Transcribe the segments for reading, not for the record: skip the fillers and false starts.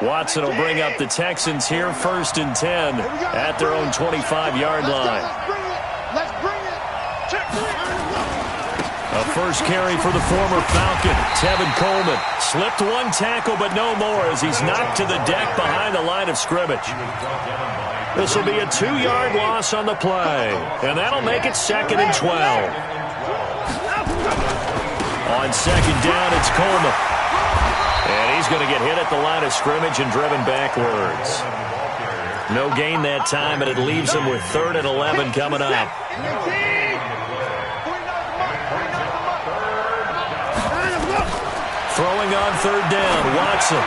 Watson will bring up the Texans here, 1st and 10 at their own 25-yard line. Let's bring it. A first carry for the former Falcon, Tevin Coleman. Slipped one tackle, but no more as he's knocked to the deck behind the line of scrimmage. This will be a 2-yard loss on the play, and that'll make it 2nd and 12. On 2nd down, it's Coleman. And he's going to get hit at the line of scrimmage and driven backwards. No gain that time, and it leaves him with 3rd and 11 coming up. Throwing on 3rd down, Watson.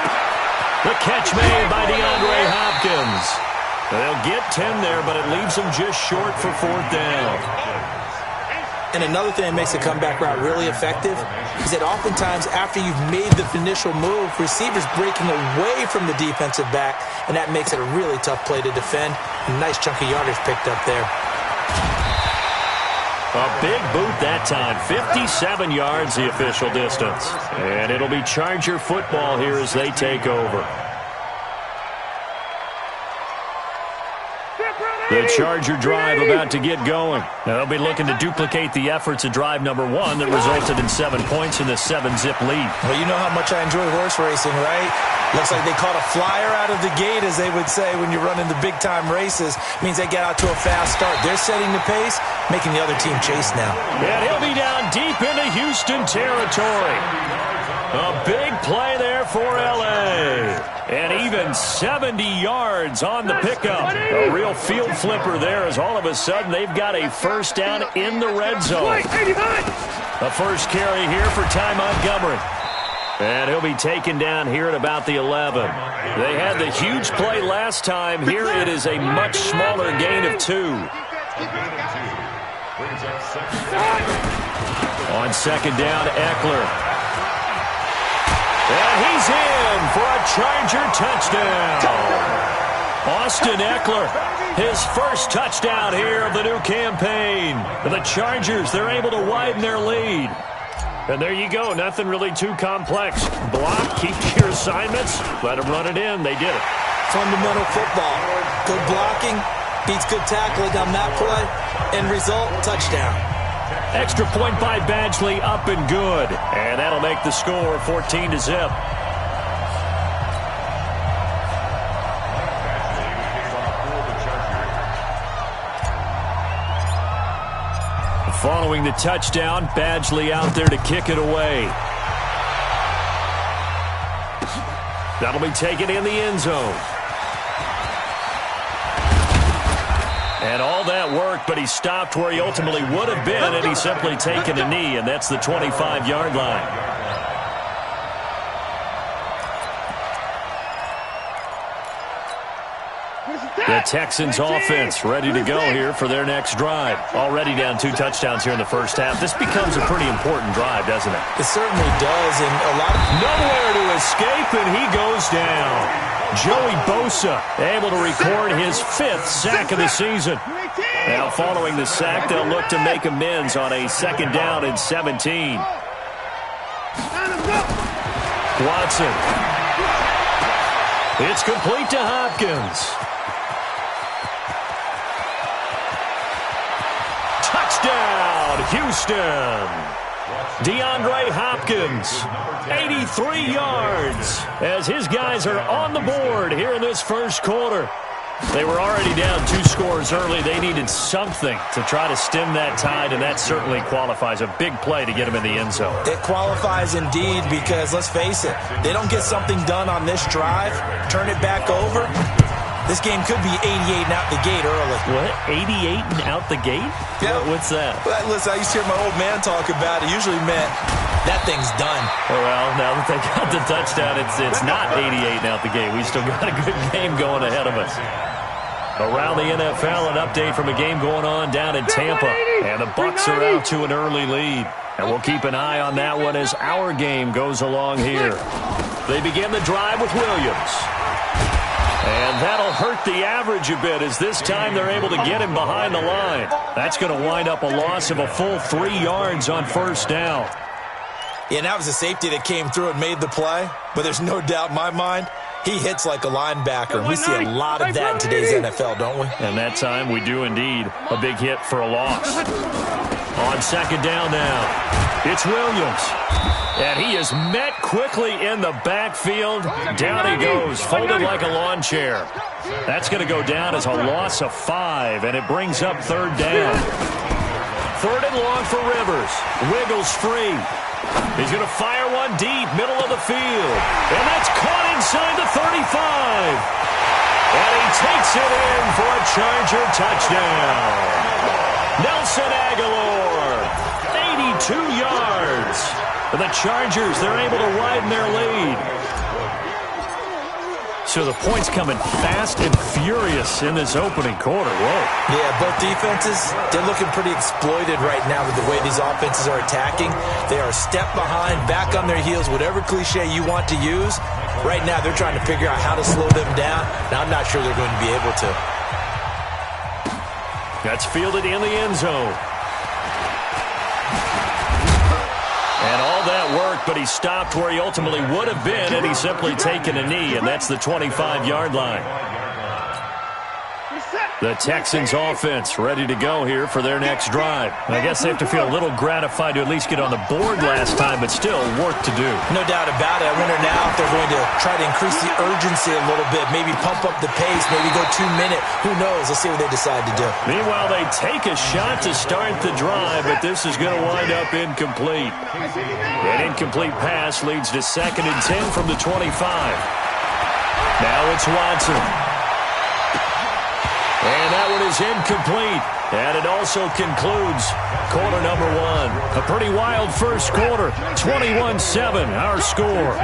The catch made by DeAndre Hopkins. They'll get 10 there, but it leaves them just short for 4th down. And another thing that makes the comeback route really effective is that oftentimes after you've made the initial move, receivers breaking away from the defensive back, and that makes it a really tough play to defend. A nice chunk of yardage picked up there. A big boot that time, 57 yards the official distance. And it'll be Charger football here as they take over. The Charger drive about to get going. They'll be looking to duplicate the efforts of drive number 1 that resulted in 7 points in the 7-zip lead. Well, you know how much I enjoy horse racing, right? Looks like they caught a flyer out of the gate, as they would say when you're running the big-time races. Means they get out to a fast start. They're setting the pace, making the other team chase now. And he'll be down deep into Houston territory. A big play there for L.A. And even 70 yards on the pickup. A real field flipper there as all of a sudden they've got a first down in the red zone. The first carry here for Ty Montgomery. And he'll be taken down here at about the 11. They had the huge play last time. Here it is a much smaller gain of 2. On 2nd down, Eckler. And he's in for a Charger touchdown. Austin Eckler, his first touchdown here of the new campaign. The Chargers, they're able to widen their lead. And there you go, nothing really too complex. Block, keep to your assignments, let them run it in. They did it. Fundamental football. Good blocking, beats good tackling on that play. End result, touchdown. Extra point by Badgley, up and good. And that'll make the score 14-zip. Following the touchdown, Badgley out there to kick it away. That'll be taken in the end zone. And all that work, but he stopped where he ultimately would have been, and he's simply taken a knee, and that's the 25-yard line. The Texans offense ready to go here for their next drive. Already down 2 touchdowns here in the first half. This becomes a pretty important drive, doesn't it? It certainly does, and a lot of... Nowhere to escape, and he goes down. Joey Bosa able to record his 5th sack of the season. Now following the sack, they'll look to make amends on a 2nd down and 17. Watson. It's complete to Hopkins. Touchdown, Houston. DeAndre Hopkins, 83 yards, as his guys are on the board here in this first quarter. They were already down 2 scores early. They needed something to try to stem that tide, and that certainly qualifies. A big play to get them in the end zone. It qualifies indeed because, let's face it, they don't get something done on this drive, turn it back over. This game could be 88 and out the gate early. What? 88 and out the gate? Yeah. What's that? Well, listen, I used to hear my old man talk about it. Usually meant that thing's done. Well, now that they got the touchdown, it's not 88 and out the gate. We still got a good game going ahead of us. Around the NFL, an update from a game going on down in Tampa. And the Bucs are out to an early lead. And we'll keep an eye on that one as our game goes along here. They begin the drive with Williams. And that'll hurt the average a bit as this time they're able to get him behind the line. That's going to wind up a loss of a full 3 yards on first down. Yeah, and that was a safety that came through and made the play. But there's no doubt in my mind, He hits like a linebacker. We see a lot of that in today's NFL, don't we? And that time we do indeed. A big hit for a loss. On second down now, it's Williams. And he is met quickly in the backfield. Down he goes, folded like a lawn chair. That's going to go down as a loss of 5, and it brings up third down. Third and long for Rivers. Wiggles free. He's going to fire one deep, middle of the field. And that's caught inside the 35. And he takes it in for a Charger touchdown. Nelson Aguilar, 82 yards. And the Chargers, they're able to widen their lead. So the points coming fast and furious in this opening quarter. Whoa. Yeah, both defenses, they're looking pretty exploited right now with the way these offenses are attacking. They are a step behind, back on their heels, whatever cliche you want to use. Right now, they're trying to figure out how to slow them down. Now, I'm not sure they're going to be able to. That's fielded in the end zone. And all that worked, but he stopped where he ultimately would have been, and he's simply taken a knee, and that's the 25-yard line. The Texans offense ready to go here for their next drive. I guess they have to feel a little gratified to at least get on the board last time, but still work to do. No doubt about it. I wonder now if they're going to try to increase the urgency a little bit, maybe pump up the pace, maybe go 2-minute. Who knows? Let's see what they decide to do. Meanwhile, they take a shot to start the drive, but this is going to wind up incomplete. An incomplete pass leads to 2nd and 10 from the 25. Now it's Watson. And that one is incomplete. And it also concludes quarter number 1. A pretty wild first quarter. 21-7, our score.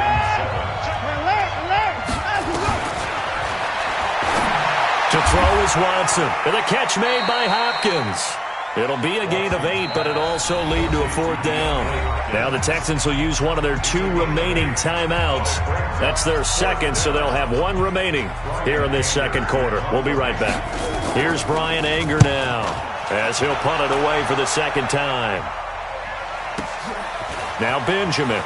To throw is Watson. And the catch made by Hopkins. It'll be a gain of 8, but it'll also lead to a 4th down. Now the Texans will use one of their 2 remaining timeouts. That's their second, so they'll have 1 remaining here in this second quarter. We'll be right back. Here's Brian Anger now as he'll punt it away for the second time. Now Benjamin.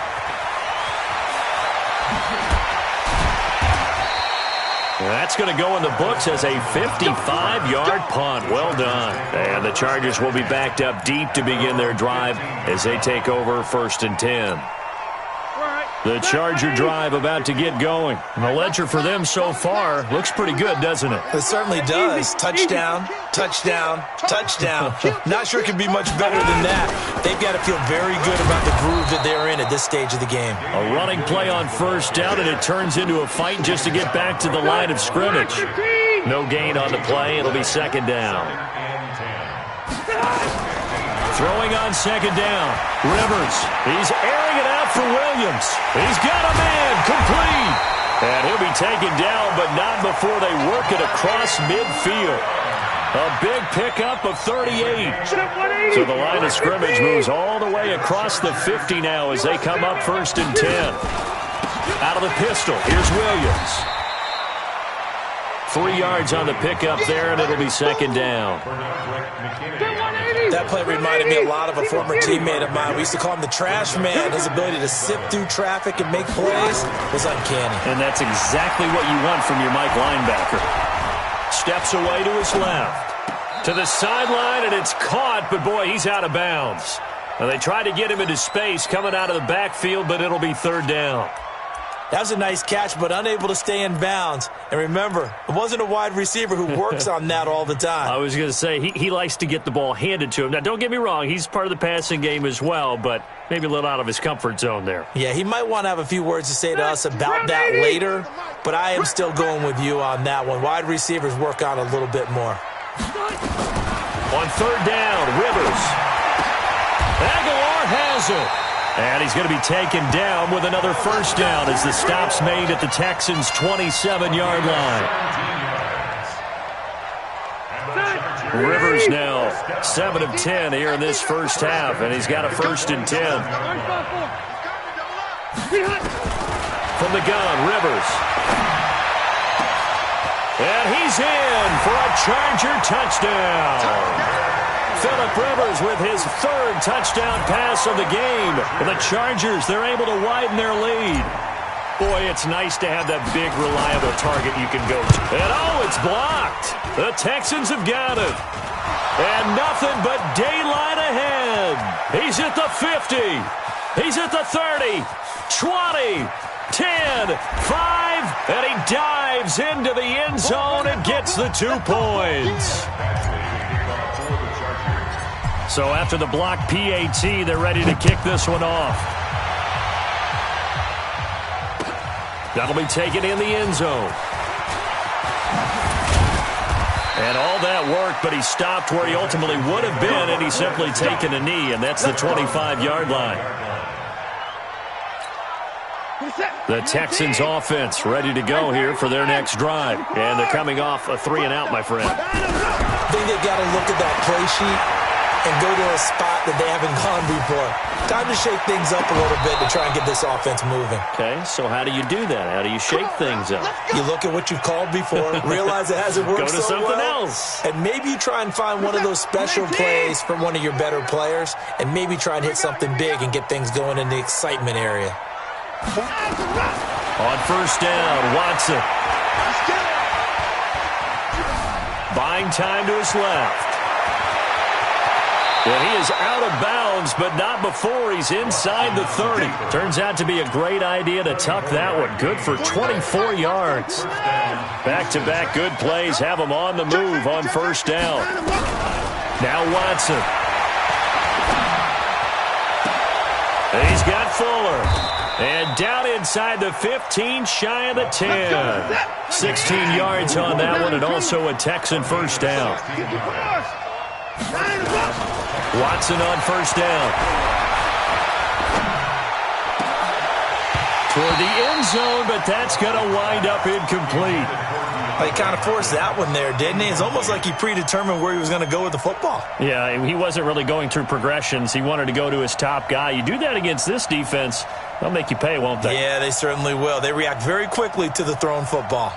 That's going to go in the books as a 55-yard punt. Well done. And the Chargers will be backed up deep to begin their drive as they take over 1st and 10. The Charger drive about to get going. And the ledger for them so far looks pretty good, doesn't it? It certainly does. Touchdown, touchdown, touchdown. Not sure it can be much better than that. They've got to feel very good about the groove that they're in at this stage of the game. A running play on first down, and it turns into a fight just to get back to the line of scrimmage. No gain on the play. It'll be 2nd down. Throwing on 2nd down. Rivers. He's airing it out for Williams. He's got a man complete. And he'll be taken down, but not before they work it across midfield. A big pickup of 38. So the line of scrimmage moves all the way across the 50 now as they come up 1st and 10. Out of the pistol, here's Williams. 3 yards on the pickup there, and it'll be 2nd down. That play reminded me a lot of a former teammate of mine. We used to call him the trash man. His ability to sift through traffic and make plays was uncanny. And that's exactly what you want from your Mike linebacker. Steps away to his left. To the sideline, and it's caught, but boy, he's out of bounds. And they try to get him into space coming out of the backfield, but it'll be 3rd down. That was a nice catch, but unable to stay in bounds. And remember, it wasn't a wide receiver who works on that all the time. I was going to say, he likes to get the ball handed to him. Now, don't get me wrong, he's part of the passing game as well, but maybe a little out of his comfort zone there. Yeah, he might want to have a few words to say to us about that later, but I am still going with you on that one. Wide receivers work on a little bit more. On 3rd down, Rivers. Aguilar has it. And he's going to be taken down with another 1st down as the stop's made at the Texans' 27-yard line. Rivers now 7 of 10 here in this first half, and he's got a 1st and 10. From the gun, Rivers. And he's in for a Charger touchdown. Phillip Rivers with his 3rd touchdown pass of the game. And the Chargers, they're able to widen their lead. Boy, it's nice to have that big, reliable target you can go to. And, oh, it's blocked. The Texans have got it. And nothing but daylight ahead. He's at the 50. He's at the 30, 20, 10, 5, and he dives into the end zone and gets the 2 points. So after the block PAT, they're ready to kick this one off. That'll be taken in the end zone. And all that worked, but he stopped where he ultimately would have been, and he's simply taken a knee, and that's the 25-yard line. The Texans offense ready to go here for their next drive. And they're coming off a 3-and-out, my friend. I think they've got to look at that play sheet and go to a spot that they haven't gone before. Time to shake things up a little bit to try and get this offense moving. Okay, so how do you do that? How do you shake things up? You look at what you've called before, realize it hasn't worked so well. Go to something else. And maybe you try and find one of those special plays from one of your better players, and maybe try and hit something big and get things going in the excitement area. On first down, Watson. Buying time to his left. And he is out of bounds, but not before he's inside the 30. Turns out to be a great idea to tuck that one. Good for 24 yards. Back-to-back good plays have him on the move on first down. Now Watson. And he's got Fuller. And down inside the 15, shy of the 10. 16 yards on that one, and also a Texan first down. Watson on first down. Toward the end zone, but that's going to wind up incomplete. He kind of forced that one there, didn't he? It's almost like he predetermined where he was going to go with the football. Yeah, he wasn't really going through progressions. He wanted to go to his top guy. You do that against this defense, they'll make you pay, won't they? Yeah, they certainly will. They react very quickly to the thrown football.